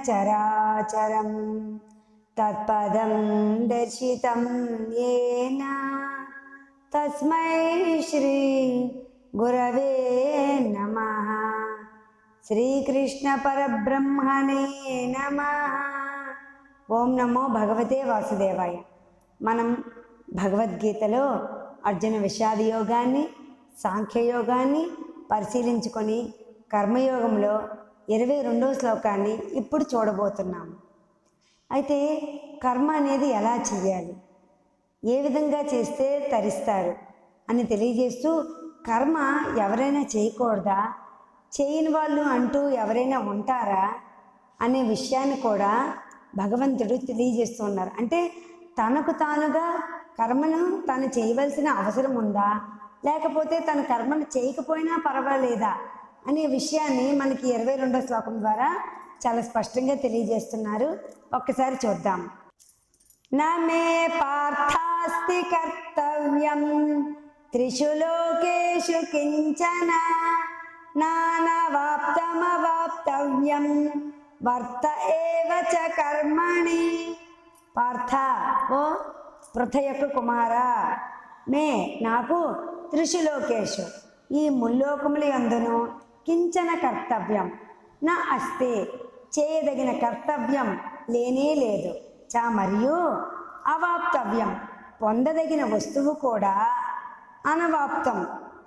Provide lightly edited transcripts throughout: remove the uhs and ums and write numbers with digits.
చరాచరం తత్పదం దర్శితం యేన తస్మై శ్రీ గురవే నమః. శ్రీకృష్ణ పరబ్రహ్మణే నమః. ఓం నమో భగవతే వాసుదేవాయ. మనం భగవద్గీతలో అర్జున విషాద యోగాన్ని, సాంఖ్యయోగాన్ని పరిశీలించుకొని కర్మయోగంలో 22వ శ్లోకాన్ని ఇప్పుడు చూడబోతున్నాము. అయితే కర్మ అనేది ఎలా చేయాలి, ఏ విధంగా చేస్తే తరిస్తారు అని తెలియజేస్తూ, కర్మ ఎవరైనా చేయకూడదా, చేయని వాళ్ళు అంటూ ఎవరైనా ఉంటారా అనే విషయాన్ని కూడా భగవంతుడు తెలియజేస్తున్నారు. అంటే తనకు తానుగా కర్మను తను చేయవలసిన అవసరం ఉందా, లేకపోతే తన కర్మను చేయకపోయినా పర్వాలేదా అనే విషయాన్ని మనకి 22వ శ్లోకం ద్వారా చాలా స్పష్టంగా తెలియజేస్తున్నారు. ఒక్కసారి చూద్దాం. నమే పార్థాస్తి కర్తవ్యం త్రిషు లోకేషు కించన నానవాప్తమవాప్తవ్యం వర్త ఏవ చ కర్మణి. పార్థ, ఓ పృథ యొక్క కుమారా, మే నాకు త్రిషు లోకేషు ఈ ముల్లోకముల యందును కించన కర్తవ్యం నా అస్తి చేయదగిన కర్తవ్యం లేనే లేదు. చ మరియు అవాప్తవ్యం పొందదగిన వస్తువు కూడా అనవాప్తం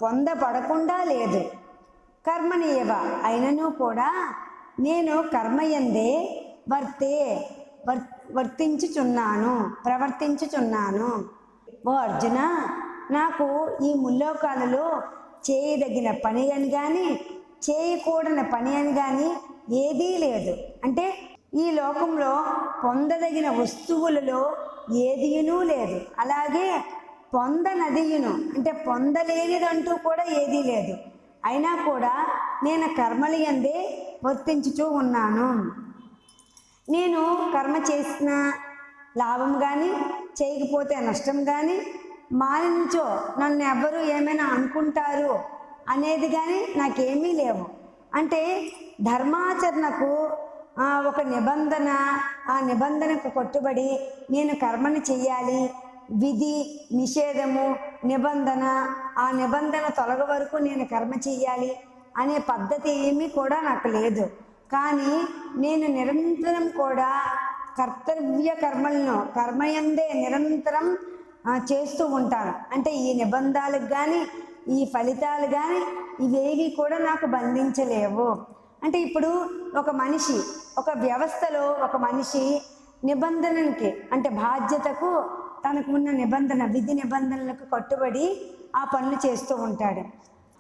పొందబడకుండా లేదు. కర్మణీయవ అయినను కూడా నేను కర్మయందే ప్రవర్తించుచున్నాను. ఓ అర్జున, నాకు ఈ ముల్లోకాలలో చేయదగిన పని అని కానీ చేయకూడని పని అని కానీ ఏదీ లేదు. అంటే ఈ లోకంలో పొందదగిన వస్తువులలో ఏదియునూ లేదు, అలాగే పొందనదియును అంటే పొందలేనిదంటూ కూడా ఏదీ లేదు. అయినా కూడా నేను కర్మలయందే వర్తించుతూ ఉన్నాను. నేను కర్మ చేసిన లాభం కానీ చేయకపోతే నష్టం కానీ మానించో నన్ను ఎవ్వరూ ఏమైనా అనుకుంటారు అనేది కానీ నాకేమీ లేవు. అంటే ధర్మాచరణకు ఒక నిబంధన, ఆ నిబంధనకు కట్టుబడి నేను కర్మని చెయ్యాలి, విధి నిషేధము నిబంధన, ఆ నిబంధన తొలగ వరకు నేను కర్మ చెయ్యాలి అనే పద్ధతి ఏమీ కూడా నాకు లేదు. కానీ నేను నిరంతరం కూడా కర్తవ్య కర్మలను కర్మయందే నిరంతరం చేస్తూ ఉంటాను. అంటే ఈ నిబంధనలకు కానీ ఈ ఫలితాలు కానీ ఇవేవి కూడా నాకు బంధించలేవు. అంటే ఇప్పుడు ఒక మనిషి ఒక వ్యవస్థలో ఒక మనిషి నిబంధనలకి అంటే బాధ్యతకు తనకు ఉన్న నిబంధన విధి నిబంధనలకు కట్టుబడి ఆ పనులు చేస్తూ ఉంటాడు.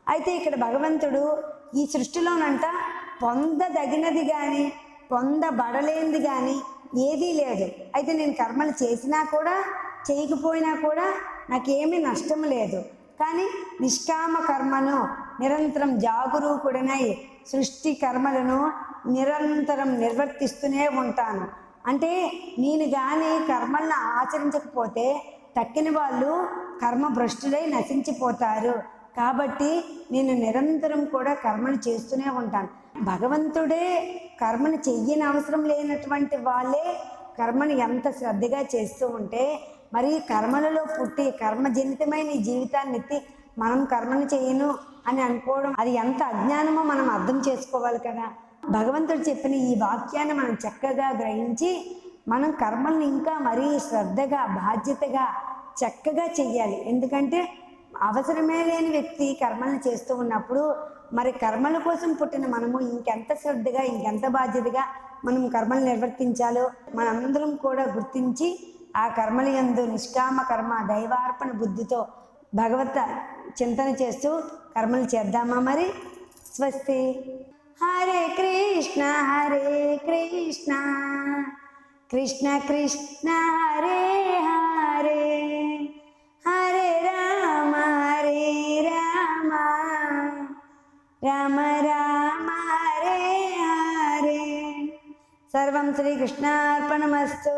అయితే ఇక్కడ భగవంతుడు ఈ సృష్టిలోనంట పొందదగినది కానీ పొందబడలేనిది కానీ ఏదీ లేదు. అయితే నేను కర్మలు చేసినా కూడా చేయకపోయినా కూడా నాకేమీ నష్టం లేదు. కానీ నిష్కామ కర్మను నిరంతరం జాగరూకుడనై సృష్టి కర్మలను నిరంతరం నిర్వర్తిస్తూనే ఉంటాను. అంటే నేను కానీ కర్మలను ఆచరించకపోతే తక్కిన వాళ్ళు కర్మ భ్రష్టులై నశించిపోతారు. కాబట్టి నేను నిరంతరం కూడా కర్మను చేస్తూనే ఉంటాను. భగవంతుడే కర్మను చెయ్యని అవసరం లేనటువంటి వాళ్ళే కర్మను ఎంత శ్రద్ధగా చేస్తూ ఉంటే, మరి కర్మలలో పుట్టి కర్మజనితమైన ఈ జీవితాన్ని ఎత్తి మనం కర్మను చేయను అని అనుకోవడం అది ఎంత అజ్ఞానమో మనం అర్థం చేసుకోవాలి కదా. భగవంతుడు చెప్పిన ఈ వాక్యాన్ని మనం చక్కగా గ్రహించి మనం కర్మల్ని ఇంకా మరీ శ్రద్ధగా బాధ్యతగా చక్కగా చెయ్యాలి. ఎందుకంటే అవసరమే లేని వ్యక్తి కర్మల్ని చేస్తూ ఉన్నప్పుడు మరి కర్మల కోసం పుట్టిన మనము ఇంకెంత శ్రద్ధగా ఇంకెంత బాధ్యతగా మనం కర్మలు నిర్వర్తించాలో మనందరం కూడా గుర్తించి ఆ కర్మల యందు నిష్కామ కర్మ దైవార్పణ బుద్ధితో భగవత చింతన చేస్తూ కర్మలు చేద్దామా మరి. స్వస్తి. హరే కృష్ణ కృష్ణ కృష్ణ హరే హరే హరే రామ రామ రామ హరే హరే. సర్వం శ్రీకృష్ణార్పణమస్తు.